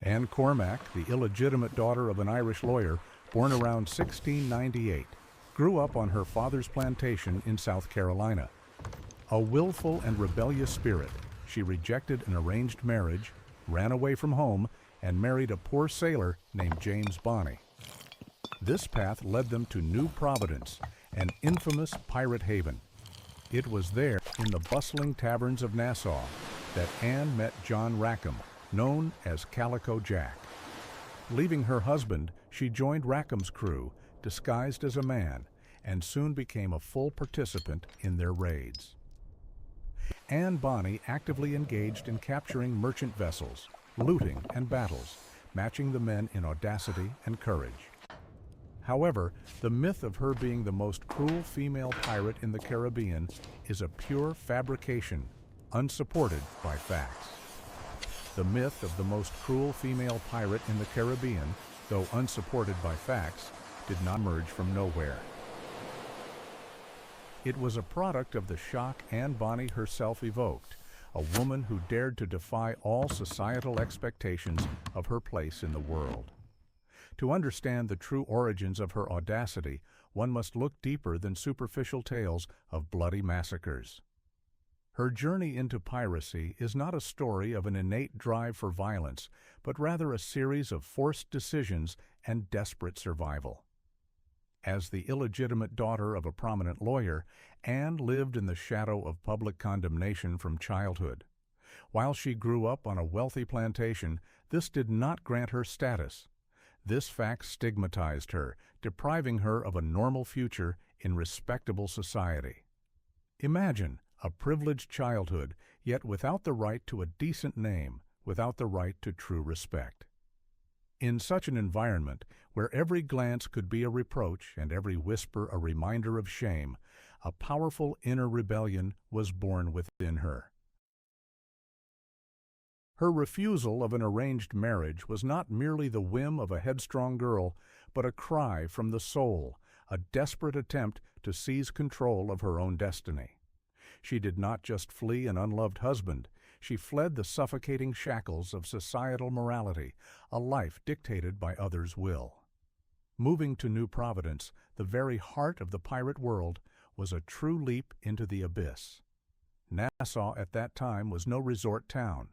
Anne Cormack, the illegitimate daughter of an Irish lawyer, born around 1698, grew up on her father's plantation in South Carolina. A willful and rebellious spirit, she rejected an arranged marriage, ran away from home, and married a poor sailor named James Bonny. This path led them to New Providence, an infamous pirate haven. It was there, in the bustling taverns of Nassau, that Anne met John Rackham, known as Calico Jack. Leaving her husband, she joined Rackham's crew, disguised as a man, and soon became a full participant in their raids. Anne Bonny actively engaged in capturing merchant vessels, looting, and battles, matching the men in audacity and courage. However, the myth of her being the most cruel female pirate in the Caribbean is a pure fabrication, unsupported by facts. The myth of the most cruel female pirate in the Caribbean, though unsupported by facts, did not emerge from nowhere. It was a product of the shock Anne Bonny herself evoked, a woman who dared to defy all societal expectations of her place in the world. To understand the true origins of her audacity, one must look deeper than superficial tales of bloody massacres. Her journey into piracy is not a story of an innate drive for violence, but rather a series of forced decisions and desperate survival. As the illegitimate daughter of a prominent lawyer, Anne lived in the shadow of public condemnation from childhood. While she grew up on a wealthy plantation, this did not grant her status. This fact stigmatized her, depriving her of a normal future in respectable society. Imagine a privileged childhood, yet without the right to a decent name, without the right to true respect. In such an environment, where every glance could be a reproach and every whisper a reminder of shame, a powerful inner rebellion was born within her. Her refusal of an arranged marriage was not merely the whim of a headstrong girl, but a cry from the soul, a desperate attempt to seize control of her own destiny. She did not just flee an unloved husband, she fled the suffocating shackles of societal morality, a life dictated by others' will. Moving to New Providence, the very heart of the pirate world, was a true leap into the abyss. Nassau at that time was no resort town.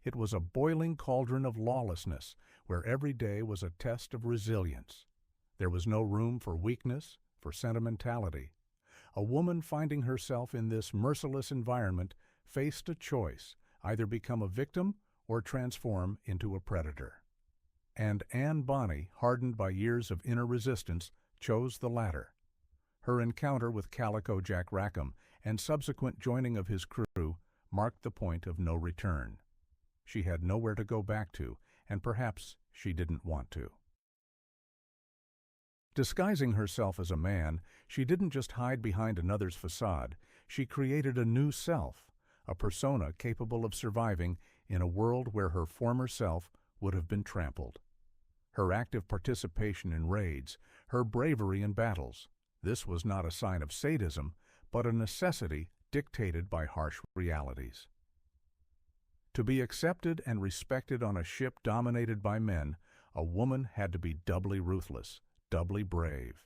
It was a boiling cauldron of lawlessness, where every day was a test of resilience. There was no room for weakness, for sentimentality. A woman finding herself in this merciless environment faced a choice, either become a victim or transform into a predator. And Anne Bonny, hardened by years of inner resistance, chose the latter. Her encounter with Calico Jack Rackham and subsequent joining of his crew marked the point of no return. She had nowhere to go back to, and perhaps she didn't want to. Disguising herself as a man, she didn't just hide behind another's facade, she created a new self, a persona capable of surviving in a world where her former self would have been trampled. Her active participation in raids, her bravery in battles, this was not a sign of sadism, but a necessity dictated by harsh realities. To be accepted and respected on a ship dominated by men, a woman had to be doubly ruthless, doubly brave.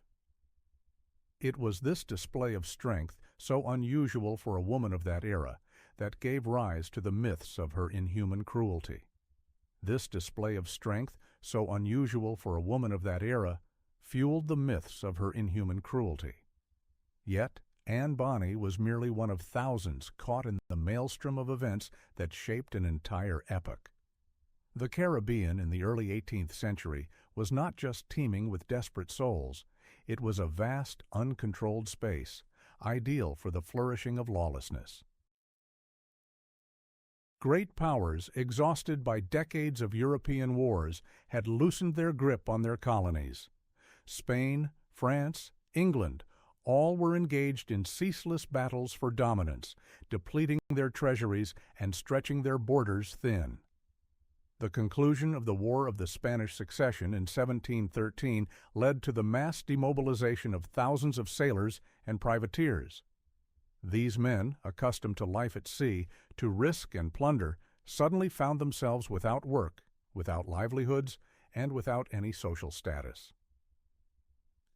It was this display of strength, so unusual for a woman of that era, that gave rise to the myths of her inhuman cruelty. This display of strength, so unusual for a woman of that era, fueled the myths of her inhuman cruelty. Yet, Anne Bonny was merely one of thousands caught in the maelstrom of events that shaped an entire epoch. The Caribbean in the early 18th century was not just teeming with desperate souls, it was a vast, uncontrolled space, ideal for the flourishing of lawlessness. Great powers, exhausted by decades of European wars, had loosened their grip on their colonies. Spain, France, England, all were engaged in ceaseless battles for dominance, depleting their treasuries and stretching their borders thin. The conclusion of the War of the Spanish Succession in 1713 led to the mass demobilization of thousands of sailors and privateers. These men, accustomed to life at sea, to risk and plunder, suddenly found themselves without work, without livelihoods, and without any social status.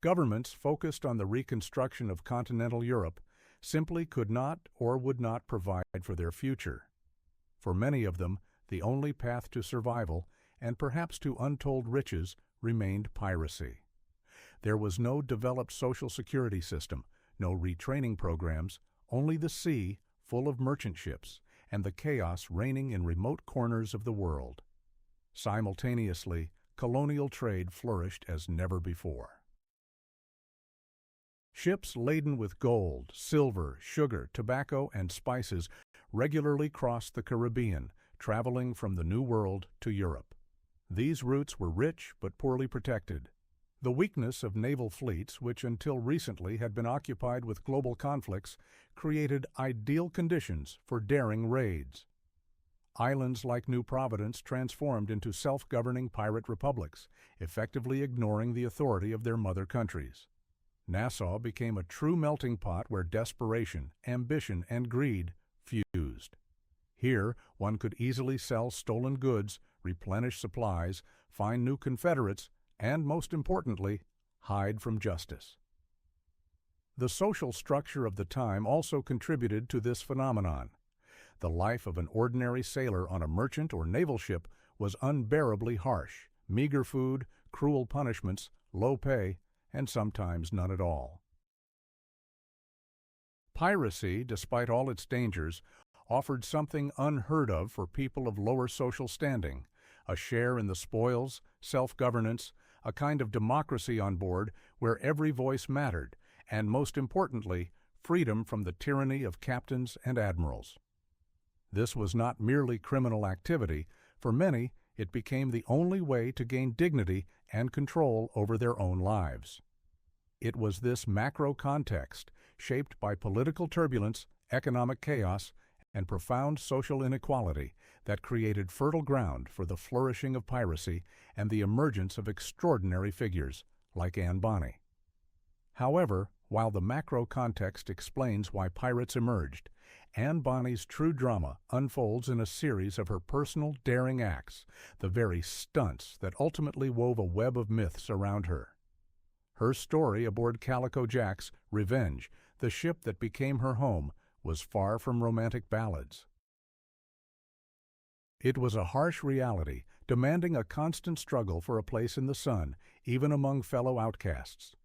Governments focused on the reconstruction of continental Europe simply could not or would not provide for their future. For many of them, the only path to survival, and perhaps to untold riches, remained piracy. There was no developed social security system, no retraining programs, only the sea full of merchant ships, and the chaos reigning in remote corners of the world. Simultaneously, colonial trade flourished as never before. Ships laden with gold, silver, sugar, tobacco, and spices regularly crossed the Caribbean, traveling from the New World to Europe. These routes were rich but poorly protected. The weakness of naval fleets, which until recently had been occupied with global conflicts, created ideal conditions for daring raids. Islands like New Providence transformed into self-governing pirate republics, effectively ignoring the authority of their mother countries. Nassau became a true melting pot where desperation, ambition, and greed fused. Here, one could easily sell stolen goods, replenish supplies, find new Confederates, and, most importantly, hide from justice. The social structure of the time also contributed to this phenomenon. The life of an ordinary sailor on a merchant or naval ship was unbearably harsh: meager food, cruel punishments, low pay, and sometimes none at all. Piracy, despite all its dangers, offered something unheard of for people of lower social standing: a share in the spoils, self-governance, a kind of democracy on board where every voice mattered, and most importantly, freedom from the tyranny of captains and admirals. This was not merely criminal activity. For many, it became the only way to gain dignity and control over their own lives. It was this macro context, shaped by political turbulence, economic chaos, and profound social inequality, that created fertile ground for the flourishing of piracy and the emergence of extraordinary figures like Anne Bonny. However, while the macro context explains why pirates emerged, Anne Bonny's true drama unfolds in a series of her personal daring acts, the very stunts that ultimately wove a web of myths around her. Her story aboard Calico Jack's Revenge, the ship that became her home, was far from romantic ballads. It was a harsh reality, demanding a constant struggle for a place in the sun, even among fellow outcasts.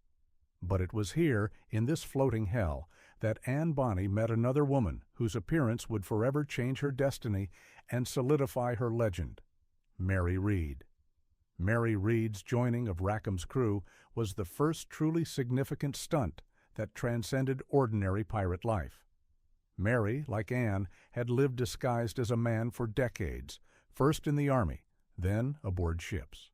But it was here, in this floating hell, that Anne Bonny met another woman whose appearance would forever change her destiny and solidify her legend: Mary Read. Mary Read's joining of Rackham's crew was the first truly significant stunt that transcended ordinary pirate life. Mary, like Anne, had lived disguised as a man for decades, first in the army, then aboard ships.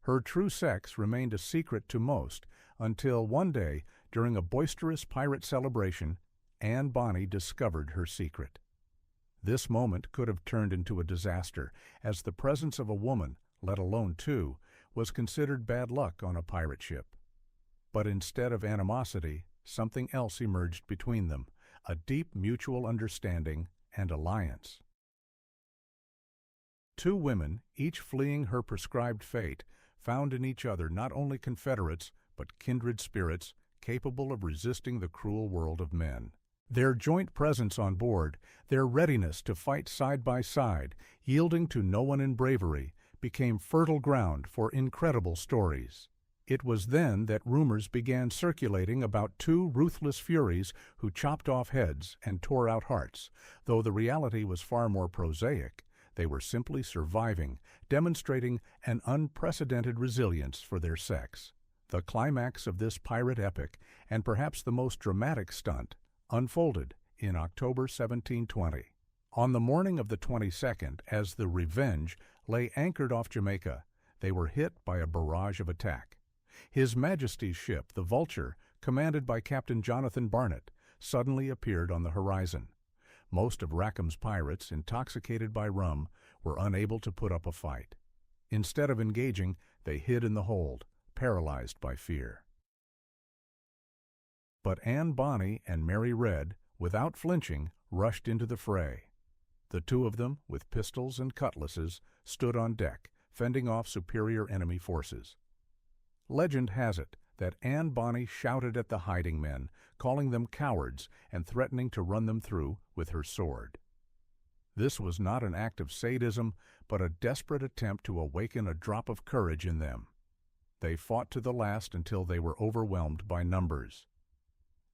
Her true sex remained a secret to most until one day, during a boisterous pirate celebration, Anne Bonny discovered her secret. This moment could have turned into a disaster, as the presence of a woman, let alone two, was considered bad luck on a pirate ship. But instead of animosity, something else emerged between them: a deep mutual understanding and alliance. Two women, each fleeing her prescribed fate, found in each other not only confederates, but kindred spirits capable of resisting the cruel world of men. Their joint presence on board, their readiness to fight side by side, yielding to no one in bravery, became fertile ground for incredible stories. It was then that rumors began circulating about two ruthless furies who chopped off heads and tore out hearts. Though the reality was far more prosaic, they were simply surviving, demonstrating an unprecedented resilience for their sex. The climax of this pirate epic, and perhaps the most dramatic stunt, unfolded in October 1720. On the morning of the 22nd, as the Revenge lay anchored off Jamaica, they were hit by a barrage of attack. His Majesty's ship, the Vulture, commanded by Captain Jonathan Barnett, suddenly appeared on the horizon. Most of Rackham's pirates, intoxicated by rum, were unable to put up a fight. Instead of engaging, they hid in the hold, paralyzed by fear. But Anne Bonny and Mary Read, without flinching, rushed into the fray. The two of them, with pistols and cutlasses, stood on deck, fending off superior enemy forces. Legend has it that Anne Bonny shouted at the hiding men, calling them cowards and threatening to run them through with her sword. This was not an act of sadism, but a desperate attempt to awaken a drop of courage in them. They fought to the last until they were overwhelmed by numbers.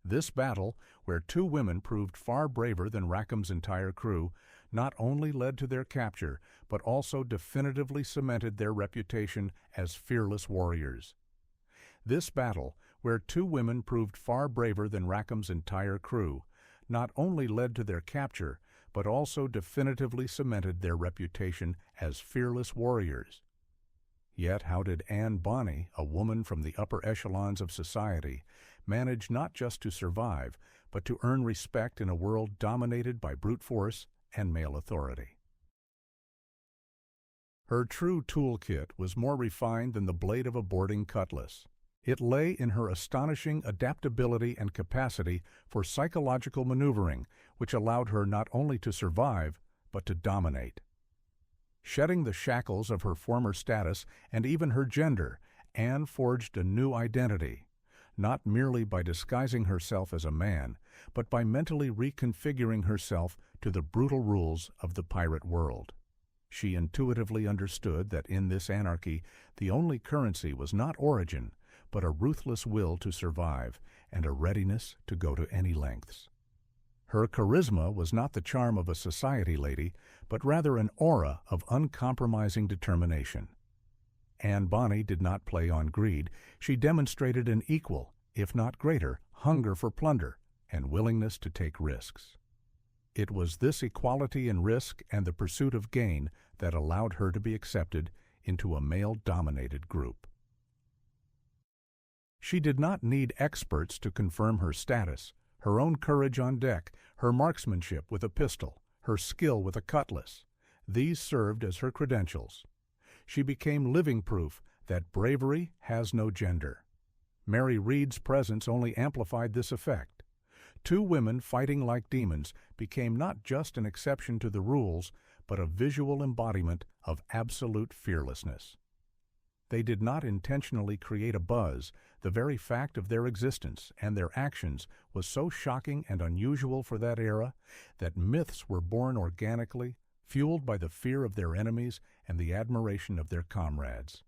This battle, where two women proved far braver than Rackham's entire crew, not only led to their capture, but also definitively cemented their reputation as fearless warriors. This battle, where two women proved far braver than Rackham's entire crew, not only led to their capture, but also definitively cemented their reputation as fearless warriors. Yet how did Anne Bonny, a woman from the upper echelons of society, manage not just to survive, but to earn respect in a world dominated by brute force and male authority? Her true toolkit was more refined than the blade of a boarding cutlass. It lay in her astonishing adaptability and capacity for psychological maneuvering, which allowed her not only to survive, but to dominate. Shedding the shackles of her former status and even her gender, Anne forged a new identity, not merely by disguising herself as a man, but by mentally reconfiguring herself to the brutal rules of the pirate world. She intuitively understood that in this anarchy, the only currency was not origin, but a ruthless will to survive and a readiness to go to any lengths. Her charisma was not the charm of a society lady, but rather an aura of uncompromising determination. Anne Bonny did not play on greed. She demonstrated an equal, if not greater, hunger for plunder and willingness to take risks. It was this equality in risk and the pursuit of gain that allowed her to be accepted into a male-dominated group. She did not need experts to confirm her status. Her own courage on deck, her marksmanship with a pistol, her skill with a cutlass, these served as her credentials. She became living proof that bravery has no gender. Mary Read's presence only amplified this effect. Two women fighting like demons became not just an exception to the rules, but a visual embodiment of absolute fearlessness. They did not intentionally create a buzz. The very fact of their existence and their actions was so shocking and unusual for that era that myths were born organically, fueled by the fear of their enemies and the admiration of their comrades.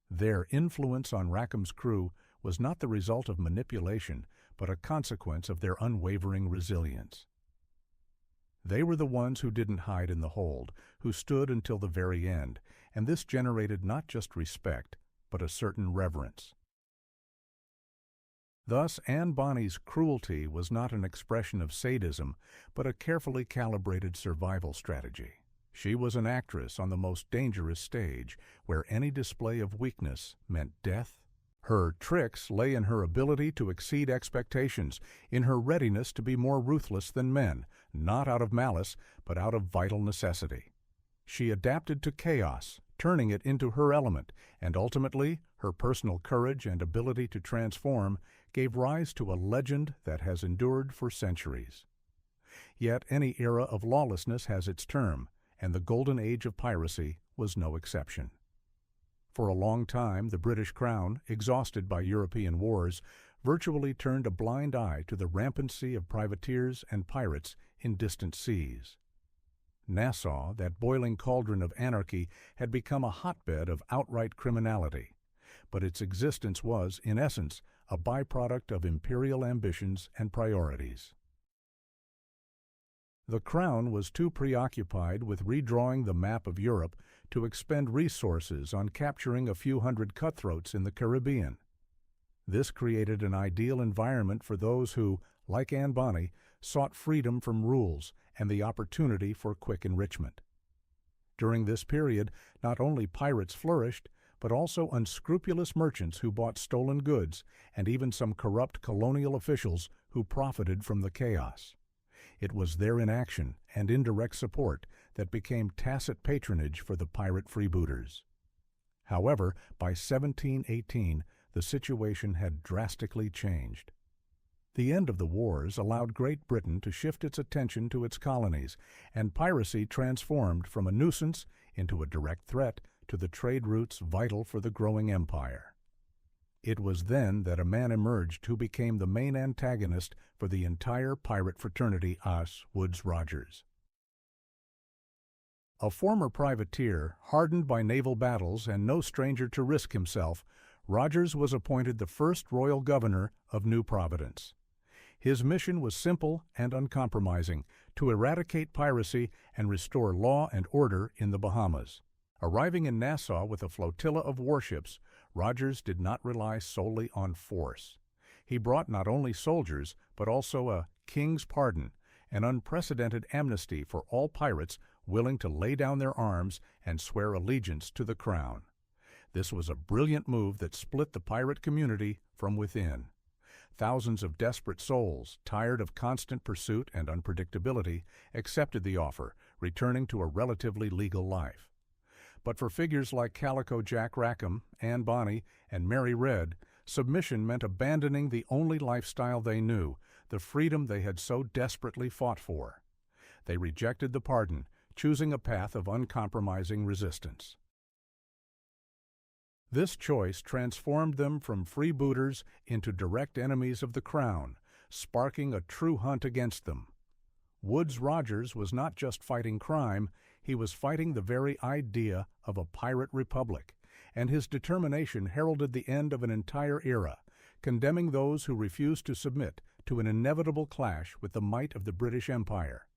Their influence on Rackham's crew was not the result of manipulation, but a consequence of their unwavering resilience. They were the ones who didn't hide in the hold, who stood until the very end, and this generated not just respect, but a certain reverence. Thus, Anne Bonny's cruelty was not an expression of sadism, but a carefully calibrated survival strategy. She was an actress on the most dangerous stage, where any display of weakness meant death. Her tricks lay in her ability to exceed expectations, in her readiness to be more ruthless than men, not out of malice, but out of vital necessity. She adapted to chaos, turning it into her element, and ultimately, her personal courage and ability to transform gave rise to a legend that has endured for centuries. Yet any era of lawlessness has its term, and the Golden Age of Piracy was no exception. For a long time, the British Crown, exhausted by European wars, virtually turned a blind eye to the rampancy of privateers and pirates in distant seas. Nassau, that boiling cauldron of anarchy, had become a hotbed of outright criminality, but its existence was, in essence, a byproduct of imperial ambitions and priorities. The Crown was too preoccupied with redrawing the map of Europe to expend resources on capturing a few hundred cutthroats in the Caribbean. This created an ideal environment for those who, like Anne Bonny, sought freedom from rules and the opportunity for quick enrichment. During this period, not only pirates flourished, but also unscrupulous merchants who bought stolen goods, and even some corrupt colonial officials who profited from the chaos. It was their inaction and indirect support that became tacit patronage for the pirate freebooters. However, by 1718, the situation had drastically changed. The end of the wars allowed Great Britain to shift its attention to its colonies, and piracy transformed from a nuisance into a direct threat to the trade routes vital for the growing empire. It was then that a man emerged who became the main antagonist for the entire pirate fraternity, Woodes Rogers. A former privateer, hardened by naval battles and no stranger to risk himself, Rogers was appointed the first royal governor of New Providence. His mission was simple and uncompromising: to eradicate piracy and restore law and order in the Bahamas. Arriving in Nassau with a flotilla of warships, Rogers did not rely solely on force. He brought not only soldiers, but also a king's pardon, an unprecedented amnesty for all pirates willing to lay down their arms and swear allegiance to the crown. This was a brilliant move that split the pirate community from within. Thousands of desperate souls, tired of constant pursuit and unpredictability, accepted the offer, returning to a relatively legal life. But for figures like Calico Jack Rackham, Anne Bonny, and Mary Red, submission meant abandoning the only lifestyle they knew, the freedom they had so desperately fought for. They rejected the pardon, choosing a path of uncompromising resistance. This choice transformed them from freebooters into direct enemies of the crown, sparking a true hunt against them. Woodes Rogers was not just fighting crime, he was fighting the very idea of a pirate republic, and his determination heralded the end of an entire era, condemning those who refused to submit to an inevitable clash with the might of the British Empire.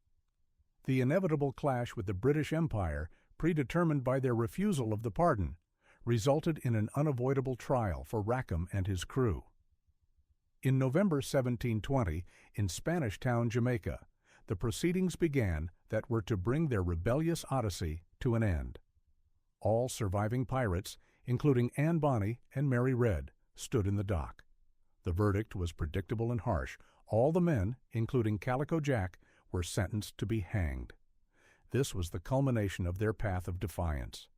The inevitable clash with the British Empire, predetermined by their refusal of the pardon, resulted in an unavoidable trial for Rackham and his crew. In November 1720, in Spanish town Jamaica, the proceedings began that were to bring their rebellious odyssey to an end. All surviving pirates, including Anne Bonny and Mary Red, stood in the dock. The verdict was predictable and harsh. All the men, including Calico Jack, were sentenced to be hanged. This was the culmination of their path of defiance.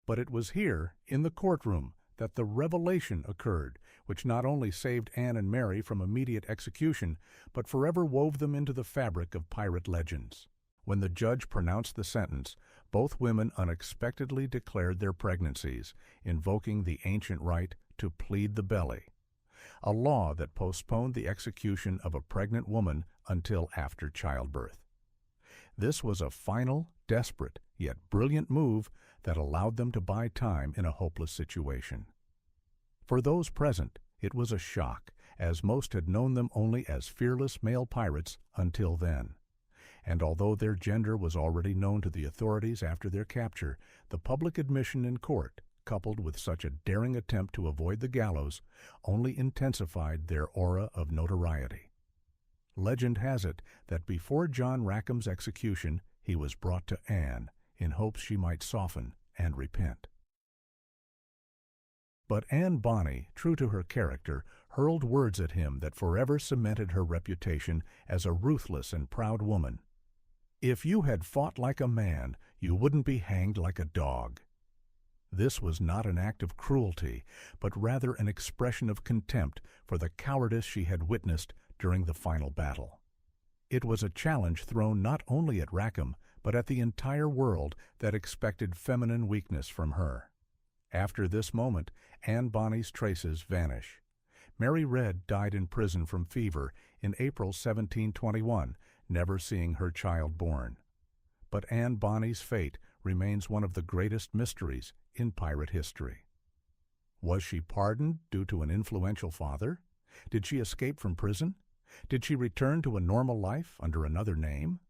But it was here, in the courtroom, that the revelation occurred, which not only saved Anne and Mary from immediate execution, but forever wove them into the fabric of pirate legends. When the judge pronounced the sentence, both women unexpectedly declared their pregnancies, invoking the ancient right to plead the belly, a law that postponed the execution of a pregnant woman until after childbirth. This was a final, desperate, yet brilliant move that allowed them to buy time in a hopeless situation. For those present, it was a shock, as most had known them only as fearless male pirates until then. And although their gender was already known to the authorities after their capture, the public admission in court, coupled with such a daring attempt to avoid the gallows, only intensified their aura of notoriety. Legend has it that before John Rackham's execution, he was brought to Anne in hopes she might soften and repent. But Anne Bonny, true to her character, hurled words at him that forever cemented her reputation as a ruthless and proud woman. "If you had fought like a man, you wouldn't be hanged like a dog." This was not an act of cruelty, but rather an expression of contempt for the cowardice she had witnessed during the final battle. It was a challenge thrown not only at Rackham, but at the entire world that expected feminine weakness from her. After this moment, Anne Bonny's traces vanish. Mary Red died in prison from fever in April 1721, never seeing her child born. But Anne Bonny's fate remains one of the greatest mysteries in pirate history. Was she pardoned due to an influential father? Did she escape from prison? Did she return to a normal life under another name?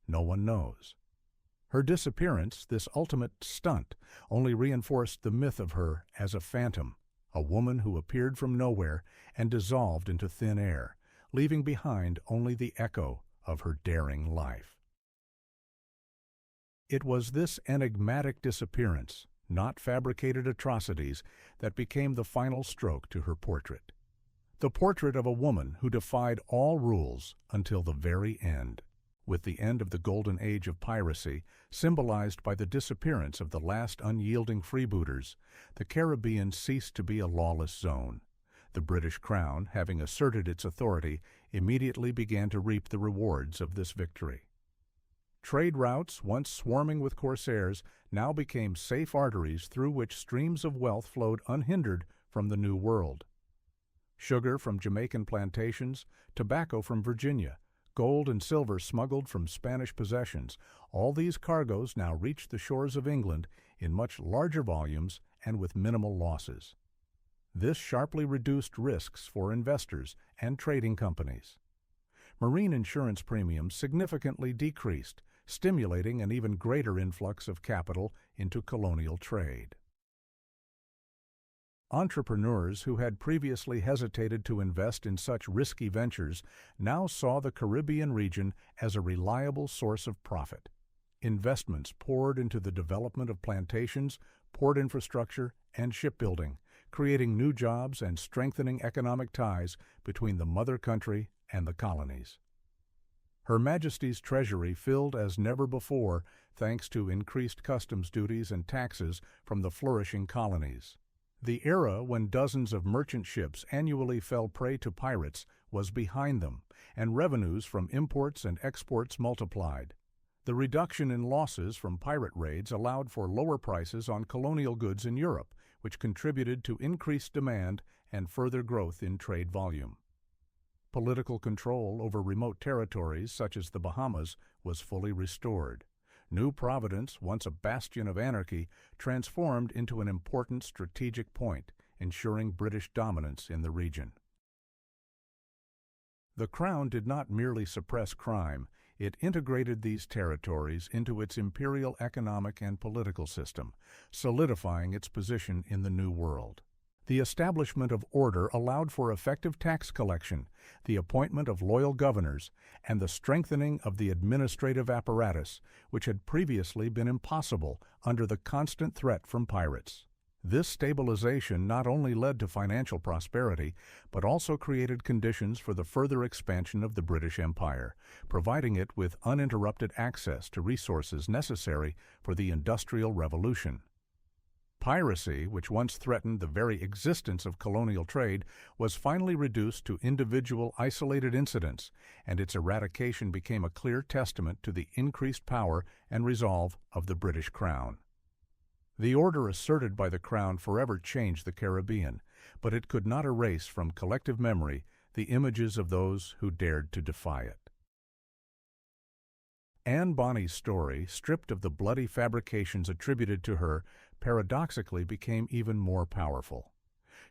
No one knows. Her disappearance, this ultimate stunt, only reinforced the myth of her as a phantom, a woman who appeared from nowhere and dissolved into thin air, leaving behind only the echo of her daring life. It was this enigmatic disappearance, not fabricated atrocities, that became the final stroke to her portrait. The portrait of a woman who defied all rules until the very end. With the end of the Golden Age of Piracy, symbolized by the disappearance of the last unyielding freebooters, the Caribbean ceased to be a lawless zone. The British Crown, having asserted its authority, immediately began to reap the rewards of this victory. Trade routes, once swarming with corsairs, now became safe arteries through which streams of wealth flowed unhindered from the New World. Sugar from Jamaican plantations, tobacco from Virginia, gold and silver smuggled from Spanish possessions, all these cargoes now reached the shores of England in much larger volumes and with minimal losses. This sharply reduced risks for investors and trading companies. Marine insurance premiums significantly decreased, stimulating an even greater influx of capital into colonial trade. Entrepreneurs who had previously hesitated to invest in such risky ventures now saw the Caribbean region as a reliable source of profit. Investments poured into the development of plantations, port infrastructure, and shipbuilding, creating new jobs and strengthening economic ties between the mother country and the colonies. Her Majesty's treasury filled as never before thanks to increased customs duties and taxes from the flourishing colonies. The era when dozens of merchant ships annually fell prey to pirates was behind them, and revenues from imports and exports multiplied. The reduction in losses from pirate raids allowed for lower prices on colonial goods in Europe, which contributed to increased demand and further growth in trade volume. Political control over remote territories such as the Bahamas was fully restored. New Providence, once a bastion of anarchy, transformed into an important strategic point, ensuring British dominance in the region. The Crown did not merely suppress crime, it integrated these territories into its imperial economic and political system, solidifying its position in the New World. The establishment of order allowed for effective tax collection, the appointment of loyal governors, and the strengthening of the administrative apparatus, which had previously been impossible under the constant threat from pirates. This stabilization not only led to financial prosperity, but also created conditions for the further expansion of the British Empire, providing it with uninterrupted access to resources necessary for the Industrial Revolution. Piracy, which once threatened the very existence of colonial trade, was finally reduced to individual isolated incidents, and its eradication became a clear testament to the increased power and resolve of the British Crown. The order asserted by the Crown forever changed the Caribbean, but it could not erase from collective memory the images of those who dared to defy it. Anne Bonny's story, stripped of the bloody fabrications attributed to her, paradoxically became even more powerful.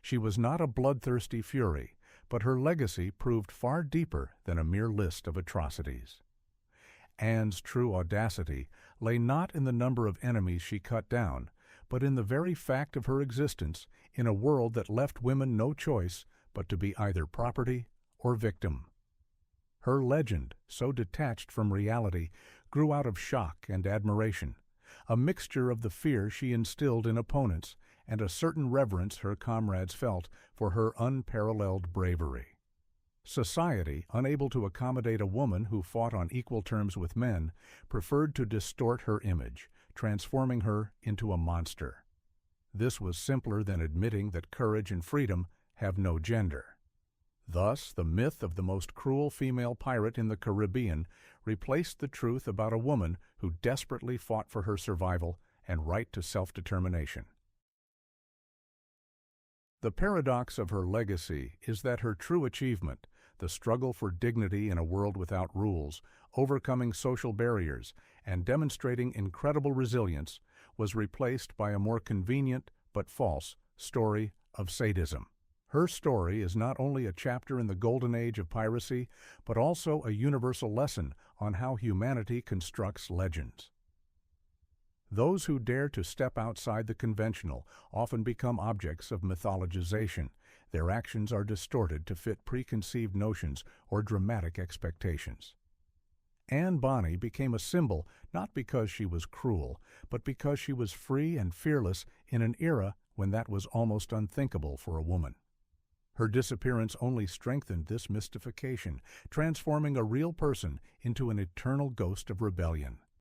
She was not a bloodthirsty fury, but her legacy proved far deeper than a mere list of atrocities. Anne's true audacity lay not in the number of enemies she cut down, but in the very fact of her existence in a world that left women no choice but to be either property or victim. Her legend, so detached from reality, grew out of shock and admiration, a mixture of the fear she instilled in opponents and a certain reverence her comrades felt for her unparalleled bravery. Society, unable to accommodate a woman who fought on equal terms with men, preferred to distort her image, transforming her into a monster. This was simpler than admitting that courage and freedom have no gender. Thus, the myth of the most cruel female pirate in the Caribbean replaced the truth about a woman who desperately fought for her survival and right to self-determination. The paradox of her legacy is that her true achievement, the struggle for dignity in a world without rules, overcoming social barriers, and demonstrating incredible resilience, was replaced by a more convenient but false story of sadism. Her story is not only a chapter in the Golden Age of Piracy, but also a universal lesson on how humanity constructs legends. Those who dare to step outside the conventional often become objects of mythologization. Their actions are distorted to fit preconceived notions or dramatic expectations. Anne Bonny became a symbol not because she was cruel, but because she was free and fearless in an era when that was almost unthinkable for a woman. Her disappearance only strengthened this mystification, transforming a real person into an eternal ghost of rebellion.